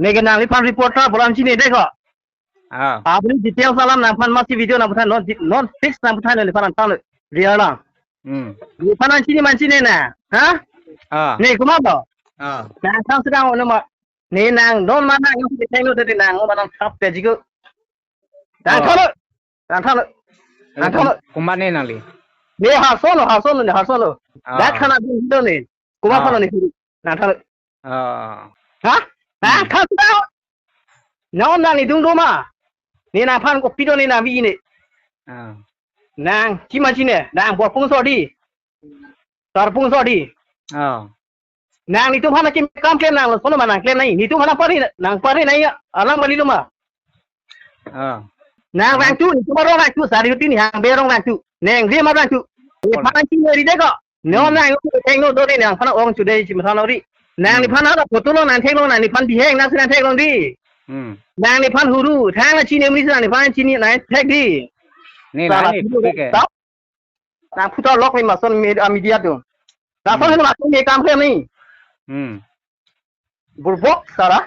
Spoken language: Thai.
นี่ก็นางลิพันรีพอร์ตบอลจีนี่ได้ก็อาบุญดีเทลสารนางพันมาสิวิดีโอนางพุทธนอนฟิกซ์นางพุทธเลยลิพันตั้งเลยเรียลล่ะลิพันจีนี่มันจีนี่นะฮะนี่กูมาบอกนางทำสิ่งอะไรมานี่นางโดนมานางยังไม่ได้เงินเดือนนางมันต้องทับเตจิกุนางทำเลยกูมาเนี่ยนั่นเลยนี่หาโซโล่ดักขนาดนี้ดูนี่กูมาพันเลยนางทำเลยฮะข้าศึกน้องนางนี่ดุงดูมานี่นางพันก็ปิดนี่นางวิ่งนี่นางที่มาจีเนี่ยนางบอกพุ่งสอดีตารพุ่งสอดีนางนี่ตุ้มพันนักกินกามเคลนนางเลยสโลมานางเคลนนี่ตุ้มพันนักปารีนางปารีนี่อะลังบาลีลูมานางแรงจูนี่ตุ้มร้องแรงจูสารีรุตินี่หางเบร้องแรงจูนางเรียมาแรงจูนี่พันจีเนี่ยดีเด็กก็น้องนางก็เทงโน่โดนี่นางพันองจูเดจิมาทานเอาดินางนี่พันอะไรก็ตัวน้องนางเทงน้องนางนี่พันที่แห้งนางสินางเทงน้องดินางนี่พันหูรูทางละจีเนี่ยมิสนางนี่พันจีนี่นางเทงดินี่นะนี่พูดแกนางพูดต่อล็อกไปมาส่วนมีเดียดูแต่ส่วนที่มาส่วนมีการเคลมนี่บุบกสาระ